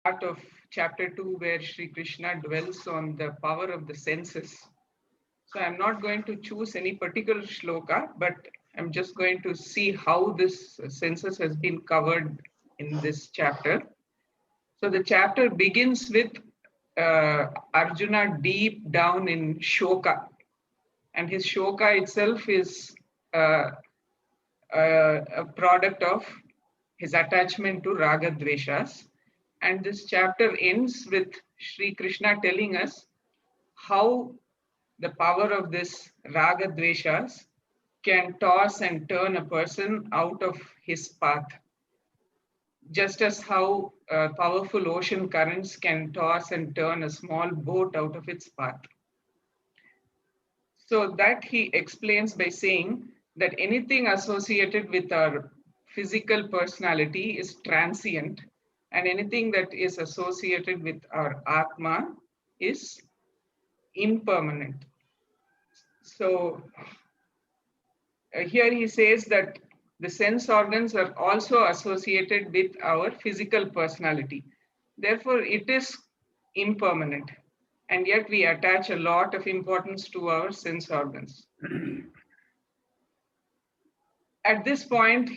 part of chapter 2 where Sri Krishna dwells on the power of the senses. So I'm not going to choose any particular shloka, but I'm just going to see how this senses has been covered in this chapter. So the chapter begins with Arjuna deep down in Shoka, and his Shoka itself is a product of his attachment to Raga Dveshas. And this chapter ends with Sri Krishna telling us how the power of this Raga Dveshas can toss and turn a person out of his path. Just as how powerful ocean currents can toss and turn a small boat out of its path. So that he explains by saying that anything associated with our physical personality is transient, and anything that is associated with our Atma is impermanent. So here he says that the sense organs are also associated with our physical personality. Therefore, it is impermanent. And yet we attach a lot of importance to our sense organs. At this point,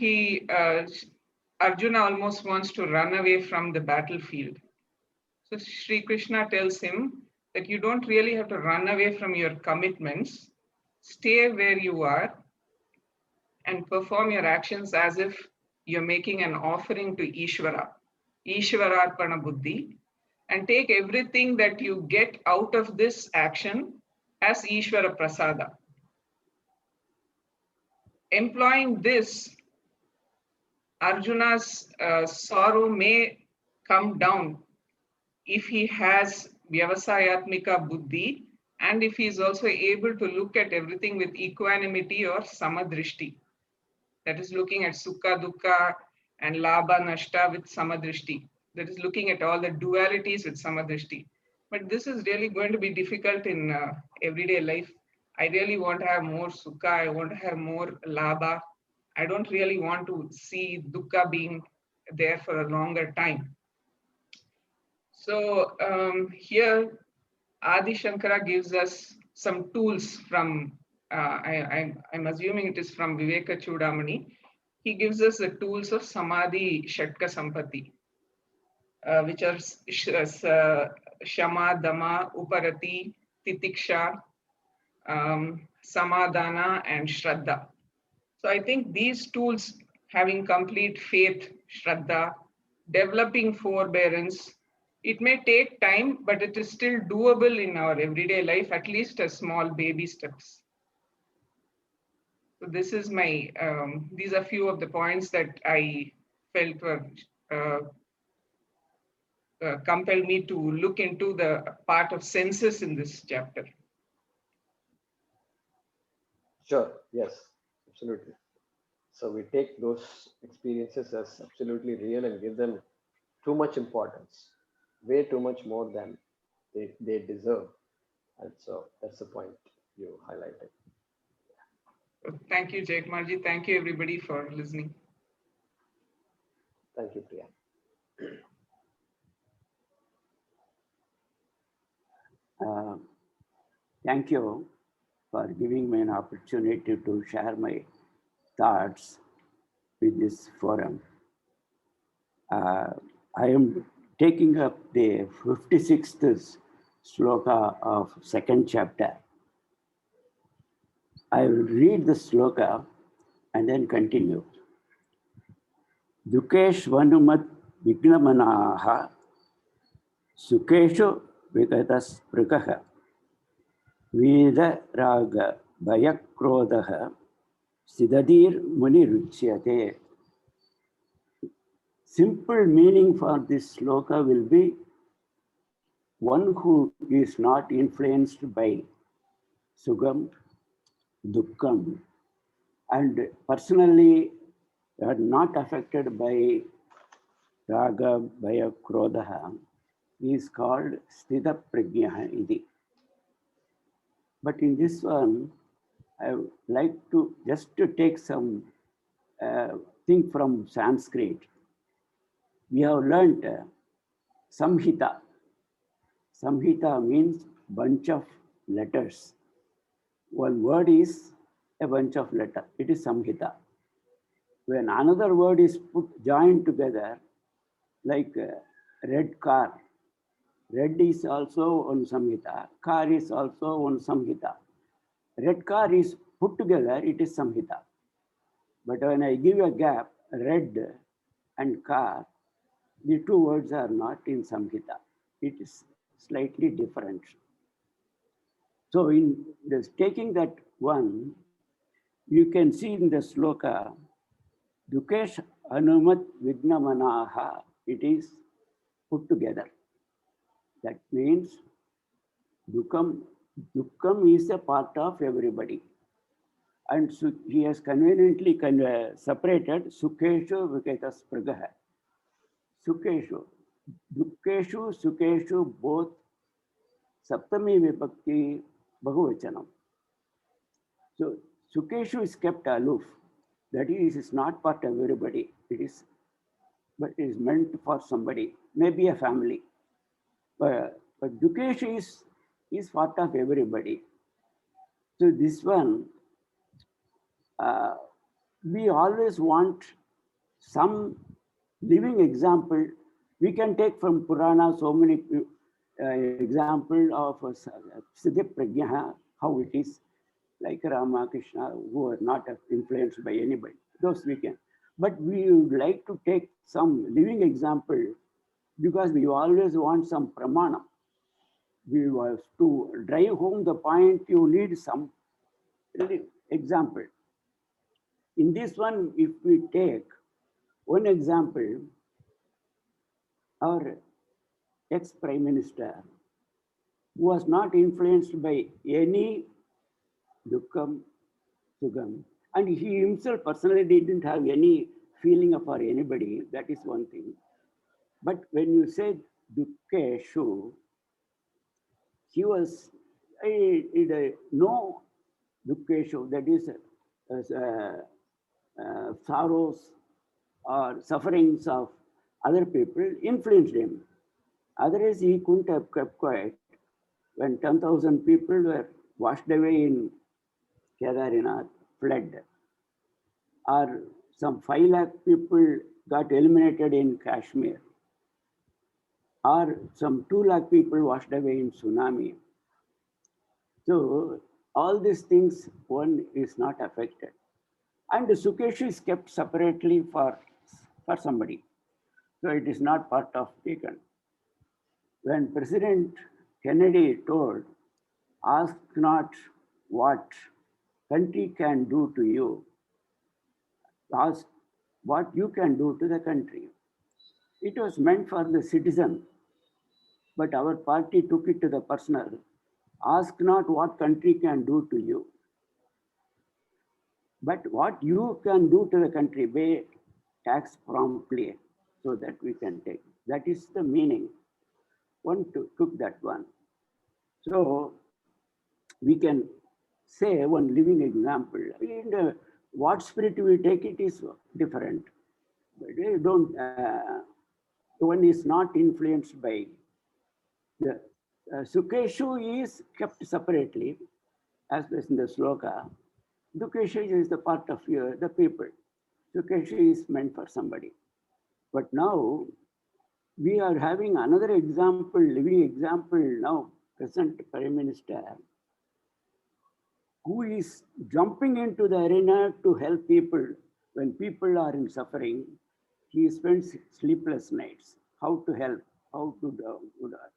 Arjuna almost wants to run away from the battlefield. So Sri Krishna tells him that you don't really have to run away from your commitments. Stay where you are and perform your actions as if you're making an offering to Ishvara, Ishvararpana Buddhi, and take everything that you get out of this action as Ishvara Prasada. Employing this, Arjuna's sorrow may come down if he has Vyavasayatmika Buddhi and if he is also able to look at everything with equanimity or Samadrishti. That is looking at Sukha, Dukkha and Labha, Nashta with Samadrishti. That is looking at all the dualities with Samadrishti. But this is really going to be difficult in everyday life. I really want to have more Sukha, I want to have more Labha. I don't really want to see Dukkha being there for a longer time. So here Adi Shankara gives us some tools from, I'm assuming it is from Viveka Chudamani. He gives us the tools of Samadhi Shatka Sampati, which are Shama, Dama, Uparati, Titiksha, Samadhana, and Shraddha. So I think these tools, having complete faith, Shraddha, developing forbearance, it may take time, but it is still doable in our everyday life, at least as small baby steps. So this is my, these are few of the points that I felt were compelled me to look into the part of senses in this chapter. Sure, yes, absolutely. So we take those experiences as absolutely real and give them too much importance, way too much more than they deserve. And so that's the point you highlighted. Thank you, Jaykumarji. Thank you, everybody, for listening. Thank you, Priya. Thank you for giving me an opportunity to share my thoughts with this forum. I am taking up the 56th sloka of second chapter. I will read the sloka and then continue. Dukeshvanumat vignamanaha sukeshu vigatasprikaha Veda raga bhayakrodaha sidadir muniruchyate. Simple meaning for this sloka will be one who is not influenced by sugam, dukkam, and personally are not affected by raga, bhaya, krodha, is called sthita prajna iti. But in this one, I would like to just to take some thing from Sanskrit. We have learnt Samhita. Samhita means bunch of letters. One word is a bunch of letters. It is Samhita. When another word is joined together, like red car, red is also one Samhita, car is also one Samhita. Red car is put together, it is Samhita. But when I give a gap, red and car, the two words are not in Samhita. It is slightly different. So in this, taking that one, you can see in the sloka, Dukesh Anumat Vignamanaha, it is put together. That means Dukkam is a part of everybody. And he has conveniently separated Sukheshu Viketas Pragaha. Sukheshu, Dukkeshu, Sukheshu, both Saptami Vibhakti Bahuvachanam. So Sukheshu is kept aloof. That is, it is not part of everybody. But it is meant for somebody, maybe a family. But Dukkeshu is part of everybody. So this one, we always want some living example. We can take from Purana so many example of Siddhi Prajna, how it is, like Rama, Krishna, who are not influenced by anybody. Those we can. But we would like to take some living example because we always want some pramana. We have to drive home the point, you need some example. In this one, if we take one example, our ex-Prime Minister was not influenced by any Dukkam, Sugam, and he himself personally didn't have any feeling for anybody. That is one thing. But when you say Dukkeshu, he was no Dukkeshu, that is sorrows or sufferings of other people influenced him. Otherwise, he couldn't have kept quiet when 10,000 people were washed away in Kedarinath flood, or some 5 lakh people got eliminated in Kashmir, or some 2 lakh people washed away in tsunami. So all these things, one is not affected. And the Sukesh is kept separately for somebody. So it is not part of taken. When President Kennedy told, ask not what country can do to you, ask what you can do to the country. It was meant for the citizen, but our party took it to the personal. Ask not what country can do to you, but what you can do to the country, pay tax promptly so that we can take. That is the meaning. One took that one. So we can say one living example. In what spirit we take it is different. But we don't, one is not influenced by the Sukeshu is kept separately, as was in the sloka. Dukeshu is the part of the people. Sukeshu is meant for somebody. But now we are having another example, living example now, present Prime Minister, who is jumping into the arena to help people when people are in suffering. He spends sleepless nights, how to help, how to do that.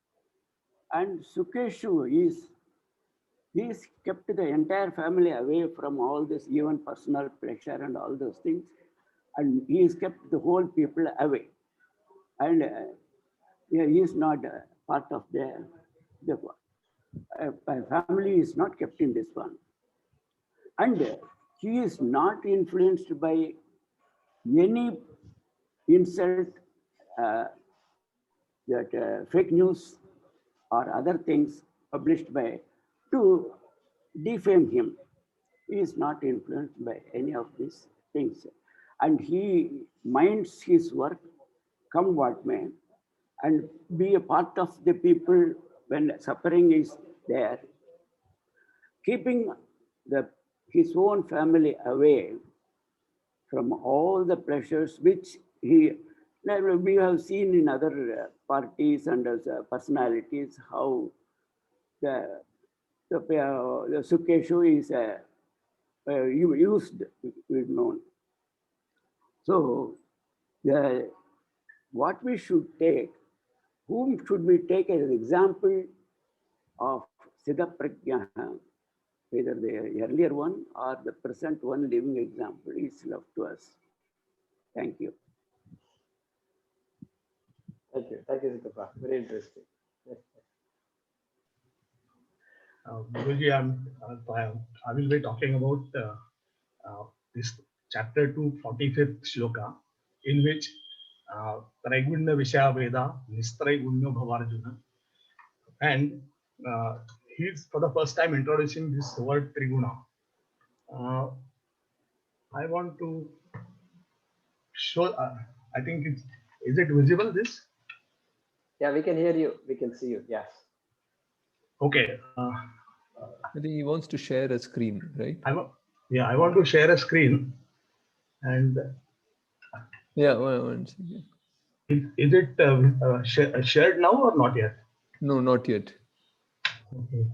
And Sukeshu he's kept the entire family away from all this, even personal pressure and all those things. And he has kept the whole people away. And he is not part of the family is not kept in this one. And he is not influenced by any insult, that fake news or other things published by to defame him. He is not influenced by any of these things. And he minds his work, come what may. and be a part of the people when suffering is there, keeping his own family away from all the pleasures which we have seen in other parties and as personalities, how the Sukeshu is used, is known. So what we should take, whom should we take as an example of Siddha Prajna, whether the earlier one or the present one living example is left to us. Thank you. Thank you, Siddhapa. Very interesting. Guruji, I will be talking about this chapter 2, 45th shloka, in which Traiguna Vishaya Veda, Nistraigunya Bhavarjuna, and he's for the first time introducing this word Triguna. I want to show, I think is it visible this? Yeah, we can hear you. We can see you. Yes. Okay. I think he wants to share a screen, right? I want to share a screen, and yeah, one second. Is it shared now or not yet? No, not yet. Okay.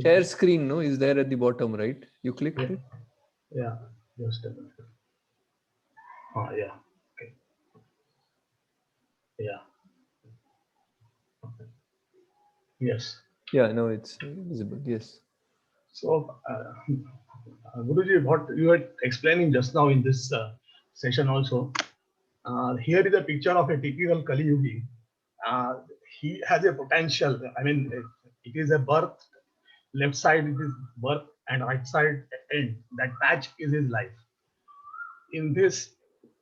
Share screen, no, is there at the bottom, right? You clicked it? Yeah, just a minute. Oh, yeah. Okay. Yeah. Yes. Yeah, no, it's visible. Yes. So, Guruji, what you were explaining just now in this session also, here is a picture of a typical Kali Yugi. He has a potential. I mean, it is a birth. Left side it is birth and right side end. That patch is his life. In this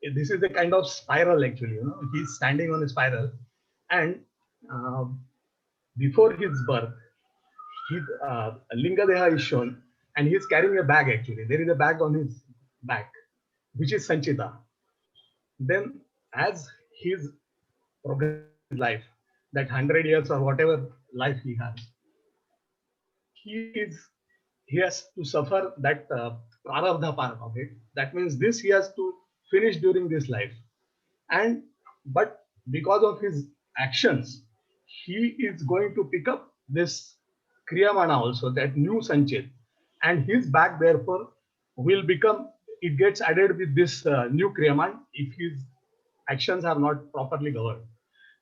is a kind of spiral actually. You know, he's standing on a spiral, and before his birth, his Linga Deha is shown, and he's carrying a bag actually. There is a bag on his back, which is Sanchita. Then, as his progress in life, that 100 years or whatever life he has, he has to suffer that prarabdha part of it. That means this he has to finish during this life. But because of his actions, he is going to pick up this Kriyamana also, that new Sanchit, and his back therefore will become, it gets added with this new Kriyaman if his actions are not properly governed.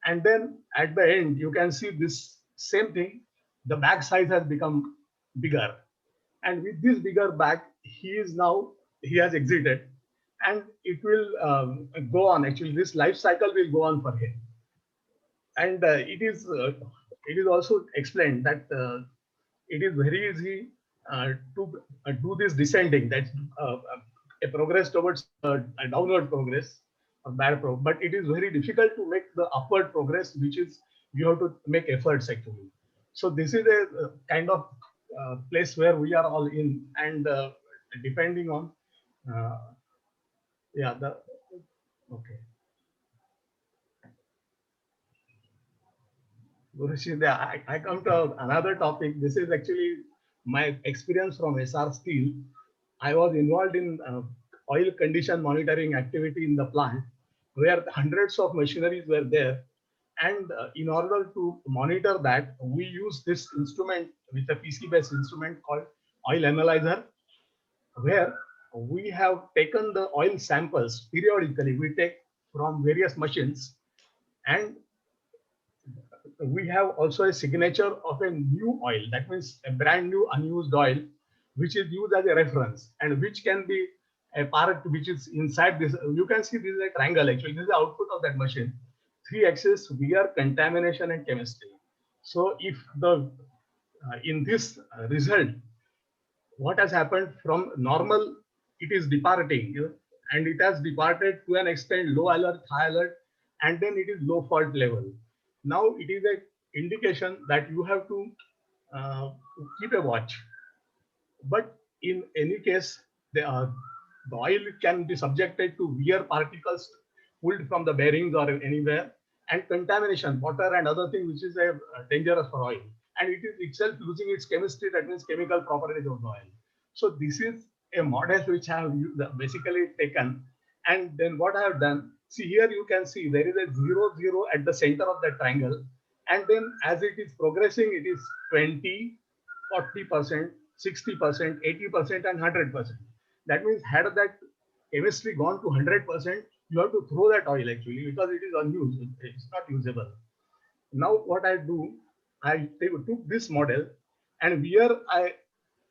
And then at the end, you can see this same thing, the bag size has become bigger. And with this bigger bag, he has exited, and it will go on. Actually, this life cycle will go on for him. And it is also explained that it is very easy to do this descending, that's a progress towards a downward progress, a bad progress, but it is very difficult to make the upward progress, which is you have to make efforts actually. So this is a kind of place where we are all in, and depending on okay. Guruji, I come to another topic. This is actually my experience from SR Steel. I was involved in oil condition monitoring activity in the plant, where hundreds of machineries were there. And in order to monitor that, we use this instrument with a PC-based instrument called oil analyzer, where we have taken the oil samples periodically. We take from various machines, and we have also a signature of a new oil. That means a brand new unused oil, which is used as a reference, and which can be a part which is inside this. You can see this is a triangle actually. This is the output of that machine. 3 axis, wear, contamination, and chemistry. So if the in this result, what has happened from normal, it is departing, and it has departed to an extent low alert, high alert, and then it is low fault level. Now it is an indication that you have to keep a watch. But in any case, the oil can be subjected to wear particles pulled from the bearings or anywhere, and contamination, water and other things which is dangerous for oil. And it is itself losing its chemistry, that means chemical properties of the oil. So this is a model which I have basically taken. And then what I have done, see here you can see there is a 0, 0 at the center of the triangle. And then as it is progressing, it is 20, 40%, 60%, 80%, and 100%. That means had that chemistry gone to 100%, you have to throw that oil actually because it is unused. It's not usable. Now what I do, I took this model and here I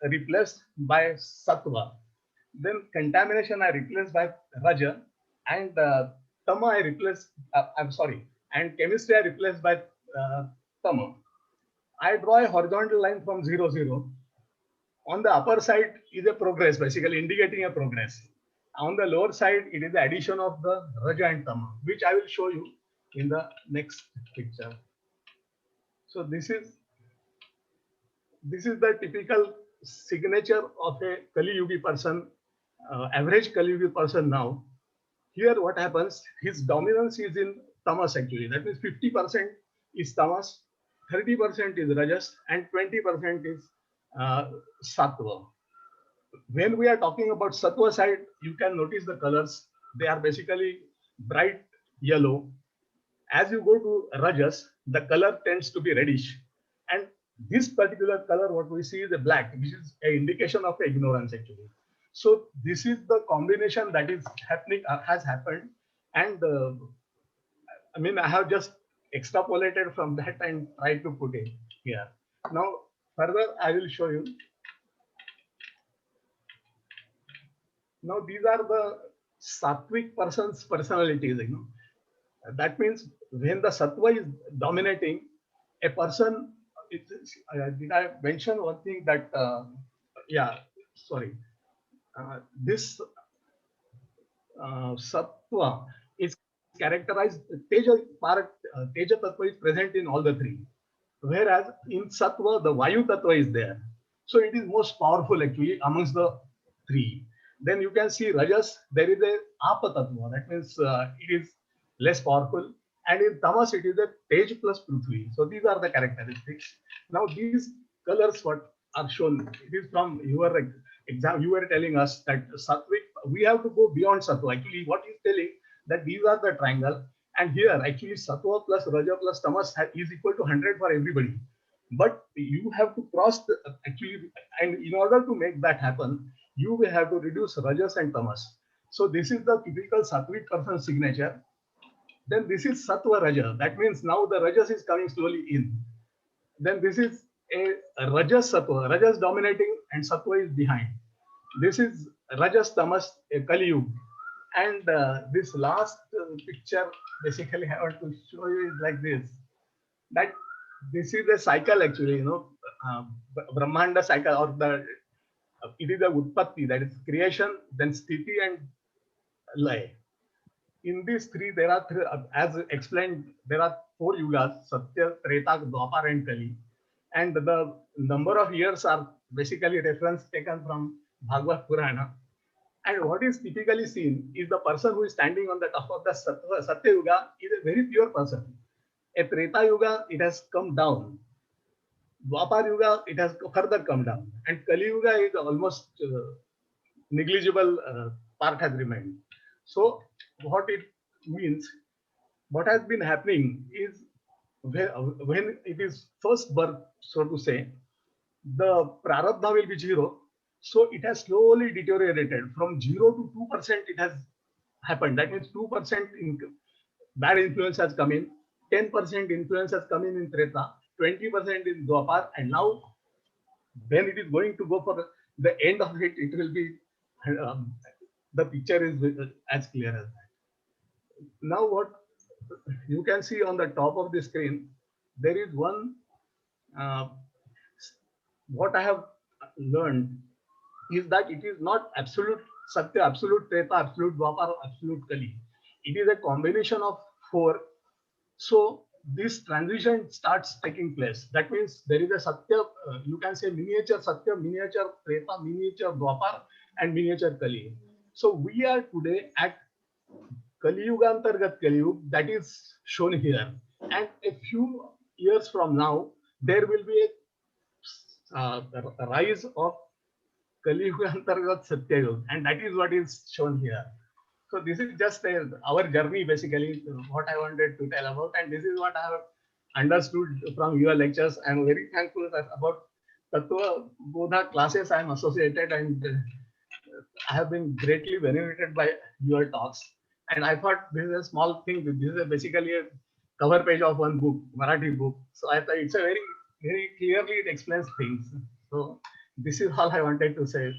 replaced by sattva. Then contamination I replaced by raja, and tama I replaced. I'm sorry, and chemistry I replaced by tama. I draw a horizontal line from 0, 0. On the upper side is a progress, basically indicating a progress. On the lower side, it is the addition of the raja and tama, which I will show you in the next picture. So this is the typical signature of a Kali Yugi person, average Kali Yugi person now. Here what happens, his dominance is in tamas actually. That means 50% is tamas, 30% is rajas, and 20% is sattva. When we are talking about sattva side, you can notice the colors. They are basically bright yellow. As you go to rajas, the color tends to be reddish. And this particular color, what we see is a black, which is an indication of ignorance actually. So this is the combination that is happening, has happened. And I mean, I have just extrapolated from that and tried to put it here. Now, further, I will show you. Now, these are the sattvic person's personalities, you know. That means when the sattva is dominating, a person, did I mention one thing that, yeah, sorry. This sattva is characterized, Teja Tattva is present in all the three. Whereas in sattva, the Vayu Tattva is there. So it is most powerful actually amongst the three. Then you can see Rajas, there is a Apa Tattva. That means it is less powerful. And in Tamas, it is a Tej plus Prithvi. So these are the characteristics. Now these colors what are shown, it is from your exam. You were telling us that Sattvic, we have to go beyond Sattva. Actually, what is telling that these are the triangle. And here actually Sattva plus Raja plus Tamas is equal to 100 for everybody. But you have to cross the, actually, and in order to make that happen, you will have to reduce Rajas and Tamas. So this is the typical Sattvic person signature. Then this is Sattva Raja. That means now the Rajas is coming slowly in. Then this is a Rajas Sattva. Rajas dominating and Sattva is behind. This is Rajas Tamas, a Kali Yuga. And this last picture, basically I want to show you is like this. That this is a cycle actually, you know, Brahmanda cycle, or the it is a Utpatti, that is creation, then Sthiti and Lay. In these three, there are three, as explained, there are 4 yugas, Satya, Treta, Dwapar and Kali. And the number of years are basically reference taken from Bhagavad Purana. And what is typically seen is the person who is standing on the top of the Satya Yuga is a very pure person. A Treta Yuga, it has come down. Dwapar Yuga, it has further come down. And Kali Yuga is almost negligible part has remained. So what it means, what has been happening is when it is first birth, so to say, the prarabdha will be 0. So it has slowly deteriorated from 0 to 2%. It has happened. That means 2% in bad influence has come in, 10% influence has come in Treta, 20% in Dwapar, and now when it is going to go for the end of it, it will be the picture is as clear as that. Now what you can see on the top of the screen, there is one, what I have learned is that it is not absolute Satya, absolute Treta, absolute Dwapar, absolute Kali. It is a combination of 4. So this transition starts taking place. That means there is a Satya, you can say miniature Satya, miniature Treta, miniature Dwapar, and miniature Kali. So we are today at Kali Yuga Antargat Kali Yuga, that is shown here. And a few years from now, there will be a rise of Kali Yuga Antargat Satya Yuga, and that is what is shown here. So this is just our journey, basically, what I wanted to tell about, and this is what I have understood from your lectures. I am very thankful about Tattva Bodha classes I am associated, and I have been greatly benefited by your talks. And I thought this is a small thing. This is basically a cover page of one book, Marathi book. So I thought it's a very clearly it explains things. So this is all I wanted to say.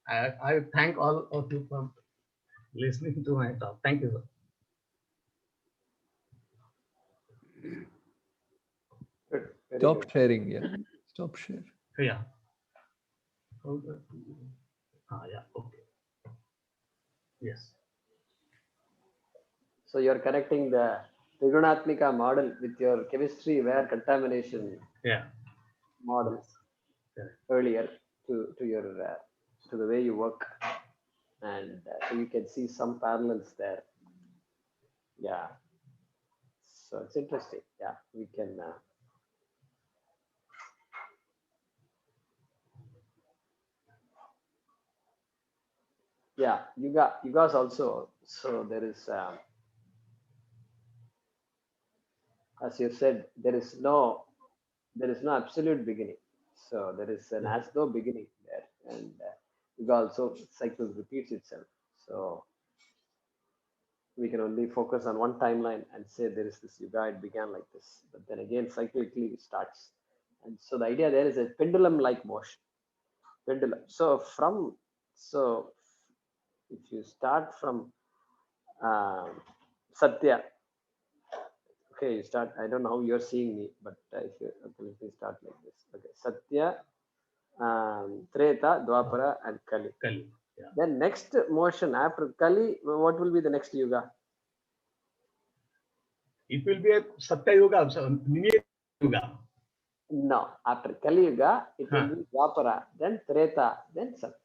I thank all of you for listening to my talk. Thank you, sir. Good. Very Stop good. sharing. Yeah. Stop share. Yeah. Yeah. Okay. Yes. So you're connecting the Trigonatmika model with your chemistry where contamination Yeah. models Correct. earlier to your to the way you work, and so you can see some parallels there. Yeah. So it's interesting. Yeah, we can. Yeah, yugas also. So there is, as you said, there is no absolute beginning. So there is an as though beginning there, and yuga also cycles repeats itself. So we can only focus on one timeline and say there is this yuga, it began like this, but then again cyclically it starts. And so the idea there is a pendulum-like motion. Pendulum. So if you start from Satya, okay, you start. I don't know how you're seeing me, but if you okay, let me start like this. Okay, Satya, Treta, Dwapara, and Kali. Kali. Yeah. Then next motion after Kali, what will be the next yuga? It will be a Satya Yuga, Linear Yuga. No, after Kali Yuga, it will be Dwapara, then Treta, then Satya.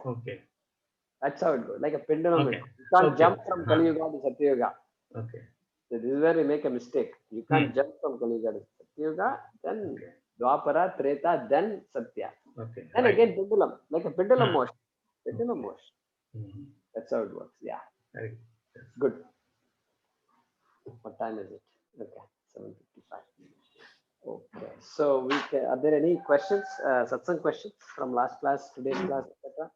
Okay. That's how it goes, like a pendulum. Okay. You can't Okay. jump from Kali Yuga to Satya Yuga. Okay. So this is where we make a mistake. You can't jump from Kali Yuga to Satya Yuga, then Dwapara, Treta, then Satya. Okay. And Right. again pendulum, like a pendulum motion. Pendulum motion. Mhm. That's how it works. Yeah. Right. Good. What time is it? Okay, 7:55. Okay. So we can, are there any questions, satsang questions from last class, today's class, etc.?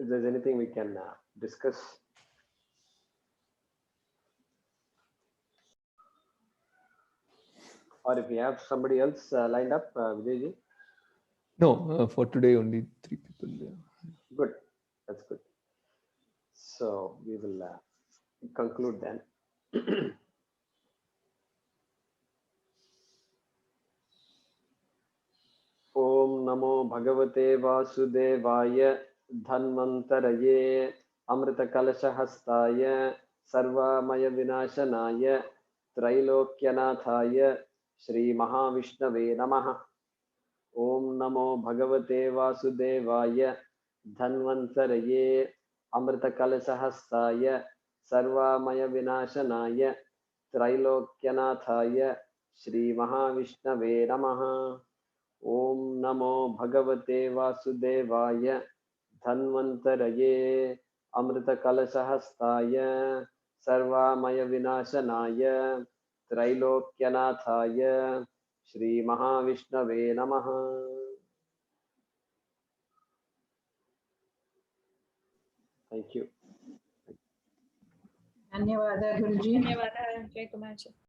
If there's anything we can discuss. Or if we have somebody else lined up, Vijayji. No, for today only 3 people. Yeah. Good. That's good. So we will conclude then. Om Namo Bhagavate Vasudevaya Dhanvantaraye Amrita Kalashahastaya Sarvamaya Vinashanaya Trailokyanathaya Shri Mahavishnave Namaha. Om Namo Bhagavate Vasudevaya Dhanvantaraye Amrita Kalashahastaya Sarvamaya Vinashanaya Trailokyanathaya Shri Mahavishnave Namaha. Om Namo Bhagavate Vasudevaya Dhanvantaraye Amrita Kalashahastaya Sarvamaya Vinashanaya Trailokyanathaya Shri Mahavishnave Namaha. Thank you. धन्यवाद गुरुजी. धन्यवाद जय कुमार जी.